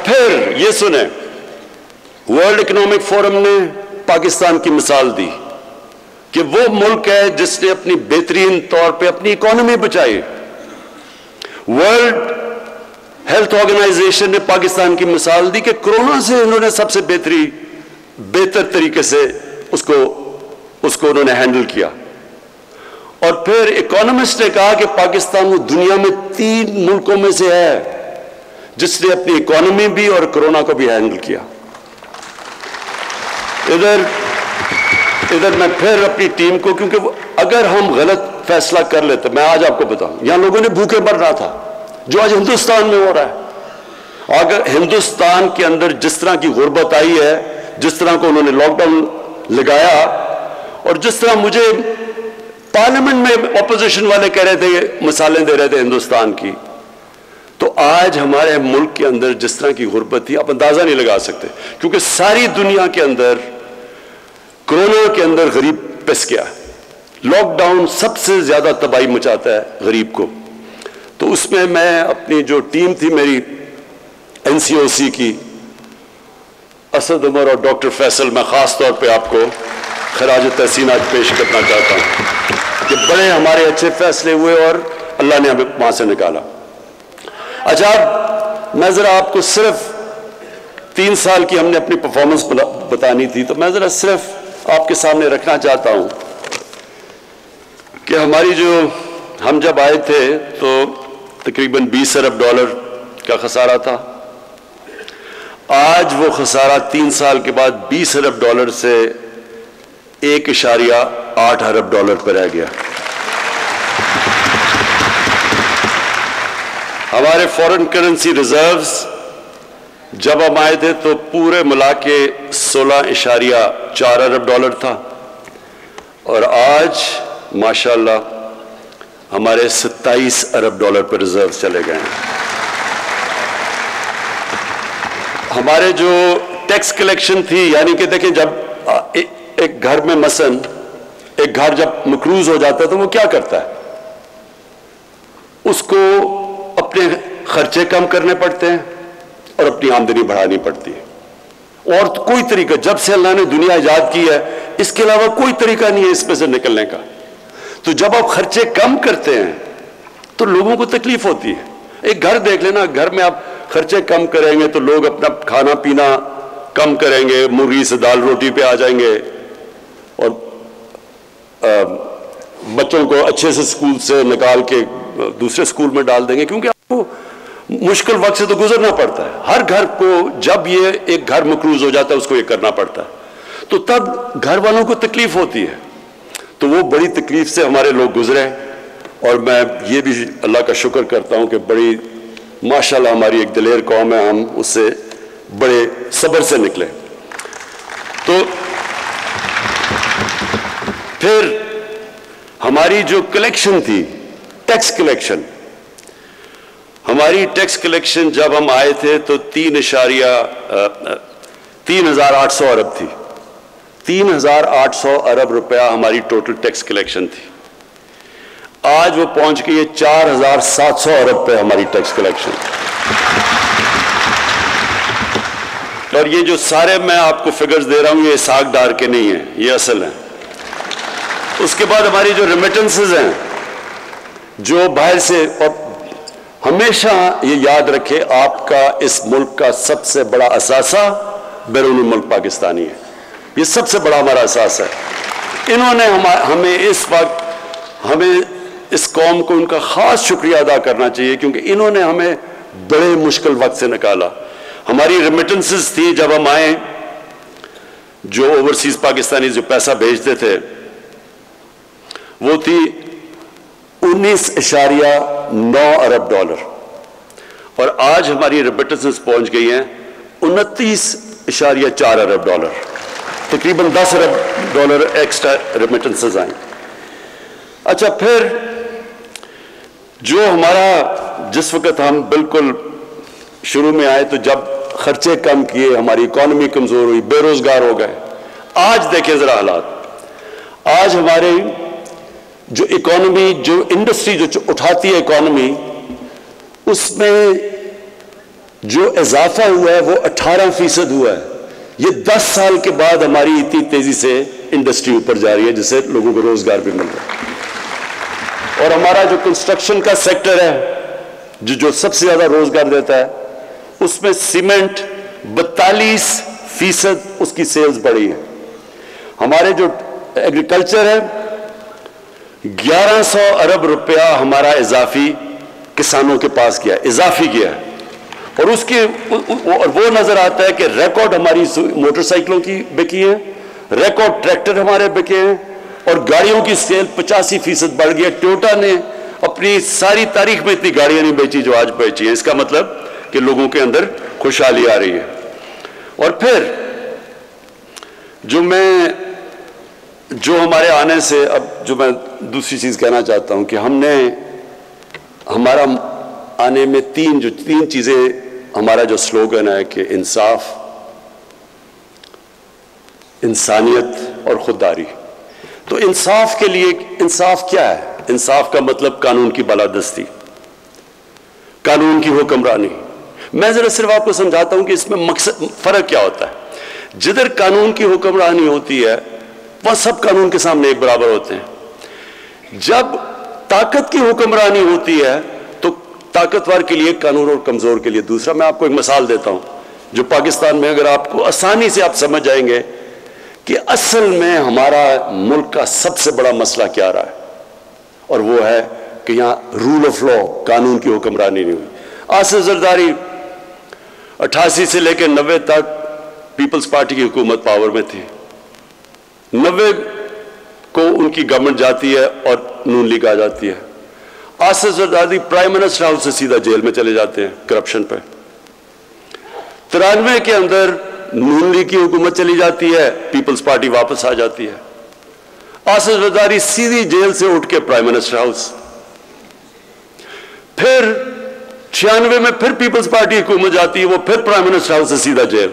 پھر یہ سنیں، ورلڈ اکنامک فورم نے پاکستان کی مثال دی کہ وہ ملک ہے جس نے اپنی بہترین طور پہ اپنی اکانومی بچائی۔ ورلڈ ہیلتھ آرگنائزیشن نے پاکستان کی مثال دی کہ کرونا سے انہوں نے سب سے بہتر طریقے سے اس کو انہوں نے ہینڈل کیا۔ اور پھر اکانومسٹ نے کہا کہ پاکستان وہ دنیا میں 3 ملکوں میں سے ہے جس نے اپنی اکانومی بھی اور کرونا کو بھی ہینڈل کیا۔ ادھر میں پھر اپنی ٹیم کو، کیونکہ اگر ہم غلط فیصلہ کر لیتے، میں آج آپ کو بتاؤں، یہاں لوگوں نے بھوکے مرنا تھا جو آج ہندوستان میں ہو رہا ہے۔ اگر ہندوستان کے اندر جس طرح کی غربت آئی ہے، جس طرح کو انہوں نے لاک ڈاؤن لگایا، اور جس طرح مجھے پارلیمنٹ میں اپوزیشن والے کہہ رہے تھے، مثالیں دے رہے تھے ہندوستان کی، تو آج ہمارے ملک کے اندر جس طرح کی غربت تھی آپ اندازہ نہیں لگا سکتے، کیونکہ ساری دنیا کے اندر کرونا کے اندر غریب پس گیا۔ لاک ڈاؤن سب سے زیادہ تباہی مچاتا ہے غریب کو۔ تو اس میں میں اپنی جو ٹیم تھی میری NCOC کی، اسد عمر اور ڈاکٹر فیصل، میں خاص طور پہ آپ کو خراج تحسین آج پیش کرنا چاہتا ہوں کہ بڑے ہمارے اچھے فیصلے ہوئے اور اللہ نے ہمیں وہاں سے نکالا۔ اچھا، میں ذرا آپ کو صرف 3 سال کی ہم نے اپنی پرفارمنس بتانی تھی، تو میں ذرا صرف آپ کے سامنے رکھنا چاہتا ہوں کہ ہم جب آئے تھے تو تقریباً $20 ارب کا خسارہ تھا۔ آج وہ خسارہ 3 سال کے بعد $20 ارب سے $1.8 ارب پہ رہ گیا۔ ہمارے فورن کرنسی ریزروز جب ہم آئے تھے تو پورے ملا کے $16.4 ارب تھا، اور آج ماشاءاللہ ہمارے $27 ارب پہ ریزرو چلے گئے ہیں۔ ہمارے جو ٹیکس کلیکشن تھی، یعنی کہ دیکھیں جب ایک گھر میں مثلاً ایک گھر جب مقروض ہو جاتا ہے تو وہ کیا کرتا ہے؟ اس کو اپنے خرچے کم کرنے پڑتے ہیں اور اپنی آمدنی بڑھانی پڑتی ہے، اور کوئی طریقہ جب سے اللہ نے دنیا ایجاد کی ہے اس کے علاوہ کوئی طریقہ نہیں ہے اس میں سے نکلنے کا۔ تو جب آپ خرچے کم کرتے ہیں تو لوگوں کو تکلیف ہوتی ہے۔ ایک گھر دیکھ لینا، گھر میں آپ خرچے کم کریں گے تو لوگ اپنا کھانا پینا کم کریں گے، مرغی سے دال روٹی پہ آ جائیں گے، اور بچوں کو اچھے سے اسکول سے نکال کے دوسرے اسکول میں ڈال دیں گے، کیونکہ آپ کو مشکل وقت سے تو گزرنا پڑتا ہے۔ ہر گھر کو جب یہ ایک گھر مقروض ہو جاتا ہے اس کو یہ کرنا پڑتا ہے، تو تب گھر والوں کو تکلیف ہوتی ہے۔ تو وہ بڑی تکلیف سے ہمارے لوگ گزرے، اور میں یہ بھی اللہ کا شکر کرتا ہوں کہ بڑی ماشاءاللہ ہماری ایک دلیر قوم ہے، ہم اس سے بڑے صبر سے نکلے۔ تو پھر ہماری جو کلیکشن تھی، ٹیکس کلیکشن، ہماری ٹیکس کلیکشن جب ہم آئے تھے تو 3,800 ارب تھی۔ 3,800 ارب روپیہ ہماری ٹوٹل ٹیکس کلیکشن تھی۔ آج وہ پہنچ گئی ہے 4,700 ارب پہ ہماری ٹیکس کلیکشن۔ اور یہ جو سارے میں آپ کو فگرز دے رہا ہوں یہ اسحاق ڈار کے نہیں ہیں، یہ اصل ہیں۔ اس کے بعد ہماری جو ریمیٹنسز ہیں جو باہر سے، اور ہمیشہ یہ یاد رکھے آپ کا اس ملک کا سب سے بڑا اثاثہ بیرون ملک پاکستانی ہے، یہ سب سے بڑا ہمارا اثاثہ ہے۔ انہوں نے ہمیں اس وقت، ہمیں اس قوم کو ان کا خاص شکریہ ادا کرنا چاہیے، کیونکہ انہوں نے ہمیں بڑے مشکل وقت سے نکالا۔ ہماری ریمیٹنسز تھی جب ہم آئے، جو اوورسیز پاکستانی جو پیسہ بھیجتے تھے وہ تھی $19.9 ارب، اور آج ہماری ریمیٹنسز پہنچ گئی ہیں $29.4 ارب، تقریباً $10 ارب ایکسٹرا ریمیٹنسز آئیں۔ اچھا، پھر جو ہمارا، جس وقت ہم بالکل شروع میں آئے تو جب خرچے کم کیے، ہماری اکانومی کمزور ہوئی، بے روزگار ہو گئے۔ آج دیکھیں ذرا حالات، آج ہمارے جو اکانومی، جو انڈسٹری جو اٹھاتی ہے اکانومی، اس میں جو اضافہ ہوا ہے وہ 18% ہوا ہے. یہ 10 سال کے بعد ہماری اتنی تیزی سے انڈسٹری اوپر جا رہی ہے جس سے لوگوں کو روزگار بھی مل رہا ہے. اور ہمارا جو کنسٹرکشن کا سیکٹر ہے جو سب سے زیادہ روزگار دیتا ہے, اس میں سیمنٹ 42% اس کی سیلز بڑھی ہے. ہمارے جو ایگریکلچر ہے 1100 ارب روپیہ ہمارا اضافی کسانوں کے پاس کیا ہے, اضافی کیا ہے. اور وہ نظر آتا ہے کہ ریکارڈ ہماری موٹر سائیکلوں کی بکی ہیں, ریکارڈ ٹریکٹر ہمارے بکے ہیں, اور گاڑیوں کی سیل 85% بڑھ گیا. ٹویوٹا نے اپنی ساری تاریخ میں اتنی گاڑیاں نہیں بیچی جو آج بیچی ہیں. اس کا مطلب کہ لوگوں کے اندر خوشحالی آ رہی ہے. اور پھر جو ہمارے آنے سے اب جو میں دوسری چیز کہنا چاہتا ہوں کہ ہمارا آنے میں تین چیزیں, ہمارا جو سلوگن ہے کہ انصاف, انسانیت اور خودداری. تو انصاف کے لیے, انصاف کیا ہے؟ انصاف کا مطلب قانون کی بالادستی, قانون کی حکمرانی. میں ذرا صرف آپ کو سمجھاتا ہوں کہ اس میں مقصد فرق کیا ہوتا ہے. جدھر قانون کی حکمرانی ہوتی ہے وہ سب قانون کے سامنے ایک برابر ہوتے ہیں. جب طاقت کی حکمرانی ہوتی ہے تو طاقتور کے لیے قانون اور کمزور کے لیے دوسرا. میں آپ کو ایک مثال دیتا ہوں جو پاکستان میں اگر آپ کو آسانی سے آپ سمجھ جائیں گے کہ اصل میں ہمارا ملک کا سب سے بڑا مسئلہ کیا رہا ہے, اور وہ ہے کہ یہاں رول آف لا, قانون کی حکمرانی نہیں ہوئی. آصف زرداری 88 سے لے کے 90 تک پیپلز پارٹی کی حکومت پاور میں تھی. 90 کو ان کی گورنمنٹ جاتی ہے اور نون لیگ آ جاتی ہے. Asif Zardari prime minister house سے سیدھا جیل میں چلے جاتے ہیں کرپشن پہ. 93 کے اندر نون لیگ کی حکومت چلی جاتی ہے, پیپلز پارٹی واپس آ جاتی ہے. آصف زرداری سیدھی جیل سے اٹھ کے پرائم منسٹر ہاؤس. پھر 96 میں پھر پیپلز پارٹی حکومت جاتی ہے, وہ پھر پرائم منسٹر ہاؤس سے سیدھا جیل.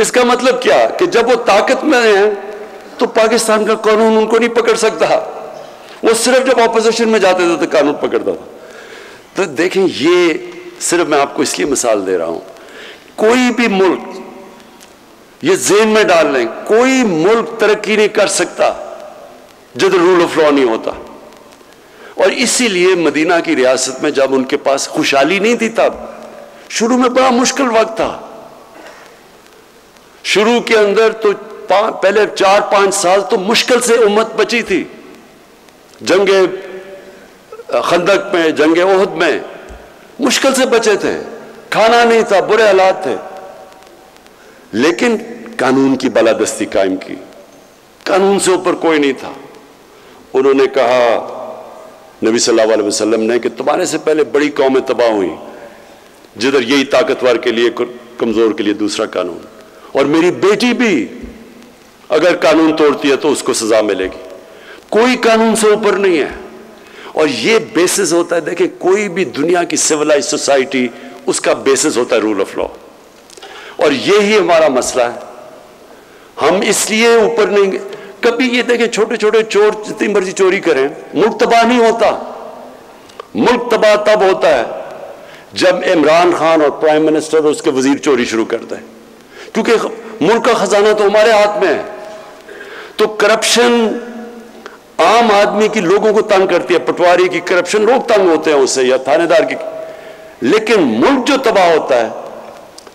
اس کا مطلب کیا کہ جب وہ طاقت میں ہیں تو پاکستان کا قانون ان کو نہیں پکڑ سکتا. وہ صرف جب اپوزیشن میں جاتے تھے تو قانون پکڑتا تھا. تو دیکھیں, یہ صرف میں آپ کو اس لیے مثال دے رہا ہوں, کوئی بھی ملک, یہ ذہن میں ڈال لیں, کوئی ملک ترقی نہیں کر سکتا جب رول آف لا نہیں ہوتا. اور اسی لیے مدینہ کی ریاست میں جب ان کے پاس خوشحالی نہیں تھی, تب شروع میں بڑا مشکل وقت تھا. شروع کے اندر تو پہلے 4-5 سال تو مشکل سے امت بچی تھی. جنگ خندق میں, جنگ احد میں مشکل سے بچے تھے, کھانا نہیں تھا, برے حالات تھے. لیکن قانون کی بالادستی قائم کی, قانون سے اوپر کوئی نہیں تھا. انہوں نے کہا نبی صلی اللہ علیہ وسلم نے کہ تمہارے سے پہلے بڑی قومیں تباہ ہوئیں جدھر یہی طاقتور کے لیے کمزور کے لیے دوسرا قانون, اور میری بیٹی بھی اگر قانون توڑتی ہے تو اس کو سزا ملے گی. کوئی قانون سے اوپر نہیں ہے. اور یہ بیسس ہوتا ہے, دیکھیں کوئی بھی دنیا کی سیولائز سوسائٹی, اس کا بیسس ہوتا ہے رول آف لا. اور یہی ہمارا مسئلہ ہے. ہم اس لیے اوپر نہیں, کبھی یہ دیکھیں چھوٹے چھوٹے چور جتنی مرضی چوری کریں, ملک تباہ نہیں ہوتا. ملک تباہ تب ہوتا ہے جب عمران خان اور پرائم منسٹر اور اس کے وزیر چوری شروع کرتے ہیں, کیونکہ ملک کا خزانہ تو ہمارے ہاتھ میں ہے. تو کرپشن عام آدمی کی لوگوں کو تنگ کرتی ہے, پٹواری کی کرپشن لوگ تنگ ہوتے ہیں اس سے, یا تھانے دار کی. لیکن ملک جو تباہ ہوتا ہے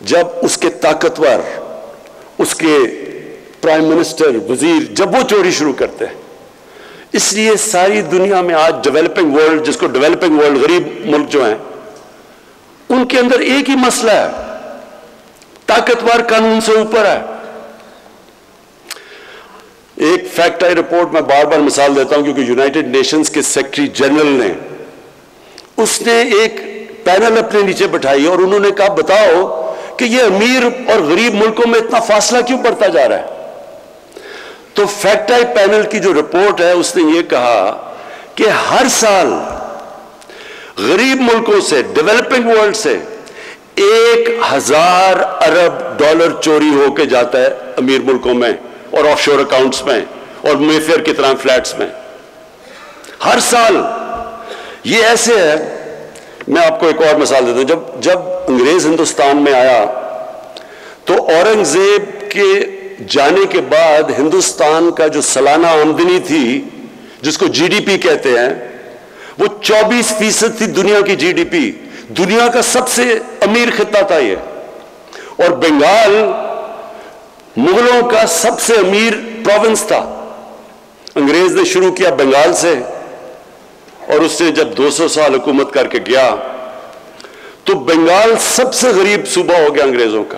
جب اس کے طاقتور, اس کے پرائم منسٹر, وزیر, جب وہ چوری شروع کرتے ہیں. اس لیے ساری دنیا میں آج ڈیولپنگ ورلڈ, جس کو ڈیولپنگ ورلڈ غریب ملک جو ہیں, ان کے اندر ایک ہی مسئلہ ہے, طاقتور قانون سے اوپر ہے. ایک فیکٹ آئی رپورٹ میں بار بار مثال دیتا ہوں کیونکہ یونائٹڈ نیشنز کے سیکرٹری جنرل نے, اس نے ایک پینل اپنے نیچے بٹھائی اور انہوں نے کہا بتاؤ کہ یہ امیر اور غریب ملکوں میں اتنا فاصلہ کیوں بڑھتا جا رہا ہے. تو فیکٹ آئی پینل کی جو رپورٹ ہے اس نے یہ کہا کہ ہر سال غریب ملکوں سے, ڈیولپنگ ورلڈ سے 1000 ارب ڈالر چوری ہو کے جاتا ہے امیر ملکوں میں اور آف شور اکاؤنٹس میں اور میفیئر کی طرح فلیٹس میں. ہر سال یہ ایسے ہے, میں آپ کو ایک اور مثال دیتا ہوں. جب انگریز ہندوستان میں آیا تو اورنگزیب کے جانے کے بعد ہندوستان کا جو سالانہ آمدنی تھی جس کو جی ڈی پی کہتے ہیں وہ 24% تھی دنیا کی جی ڈی پی. دنیا کا سب سے امیر خطہ تھا یہ. اور بنگال مغلوں کا سب سے امیر پروونس تھا. انگریز نے شروع کیا بنگال سے اور اس سے جب 200 سال حکومت کر کے گیا تو بنگال سب سے غریب صوبہ ہو گیا انگریزوں کا.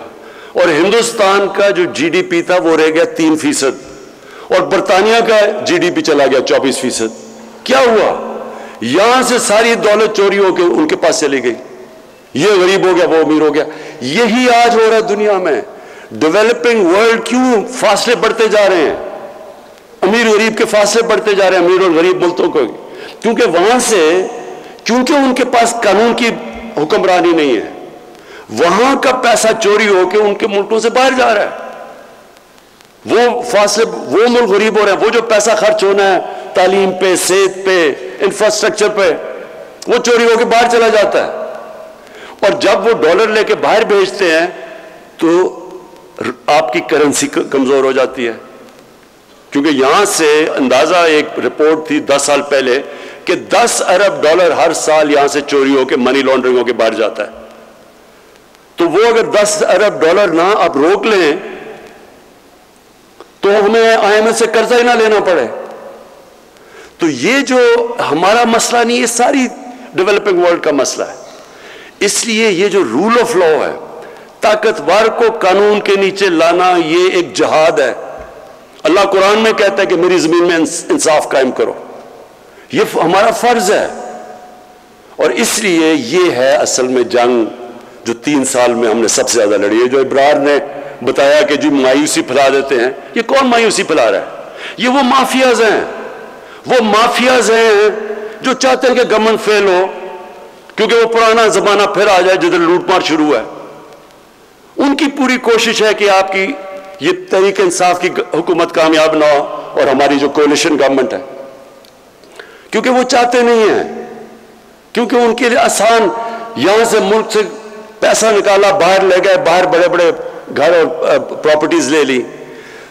اور ہندوستان کا جو جی ڈی پی تھا وہ رہ گیا 3%. اور برطانیہ کا جی ڈی پی چلا گیا 24%. کیا ہوا؟ یہاں سے ساری دولت چوری ہو کے ان کے پاس چلی گئی. یہ غریب ہو گیا وہ امیر ہو گیا. یہی آج ہو رہا ہے دنیا میں. ڈیولپنگ ورلڈ کیوں فاصلے بڑھتے جا رہے ہیں؟ امیر غریب کے فاصلے بڑھتے جا رہے ہیں امیر اور غریب ملکوں کو. کیونکہ وہاں سے ان کے پاس قانون کی حکمرانی نہیں ہے. وہاں کا پیسہ چوری ہو کے ان کے ملکوں سے باہر جا رہا ہے. وہ ملک غریب ہو رہے ہیں. وہ جو پیسہ خرچ ہونا ہے تعلیم پہ، صحت پہ، انفراسٹرکچر پہ، وہ چوری ہو کے باہر چلا جاتا ہے. اور جب وہ ڈالر لے کے باہر بھیجتے ہیں تو آپ کی کرنسی کمزور ہو جاتی ہے. کیونکہ یہاں سے اندازہ ایک رپورٹ تھی 10 سال پہلے کہ 10 ارب ڈالر ہر سال یہاں سے چوری ہو کے منی لانڈرنگ ہو کے باہر جاتا ہے. تو وہ اگر 10 ارب ڈالر نہ آپ روک لیں تو ہمیں آئی ایم ایف سے قرضہ ہی نہ لینا پڑے. تو یہ جو ہمارا مسئلہ نہیں، یہ ساری ڈیولپنگ ورلڈ کا مسئلہ ہے. اس لیے یہ جو رول آف لا ہے، طاقتور کو قانون کے نیچے لانا، یہ ایک جہاد ہے. اللہ قرآن میں کہتا ہے کہ میری زمین میں انصاف قائم کرو. یہ ہمارا فرض ہے. اور اس لیے یہ ہے اصل میں جنگ جو 3 سال میں ہم نے سب سے زیادہ لڑی ہے. جو ابرار نے بتایا کہ جی مایوسی پھیلا دیتے ہیں، یہ کون مایوسی پھیلا رہا ہے؟ یہ وہ مافیاز ہیں. وہ مافیاز ہیں جو چاہتے ہیں کہ گورنمنٹ فیل ہو کیونکہ وہ پرانا زمانہ پھر آ جائے جدھر لوٹ مار شروع ہے. ان کی پوری کوشش ہے کہ آپ کی یہ تحریک انصاف کی حکومت کامیاب نہ ہو اور ہماری جو کولیشن گورنمنٹ ہے، کیونکہ وہ چاہتے نہیں ہیں. کیونکہ ان کے لیے آسان، یہاں سے ملک سے پیسہ نکالا، باہر لے گئے، باہر بڑے بڑے گھر اور پراپرٹیز لے لی.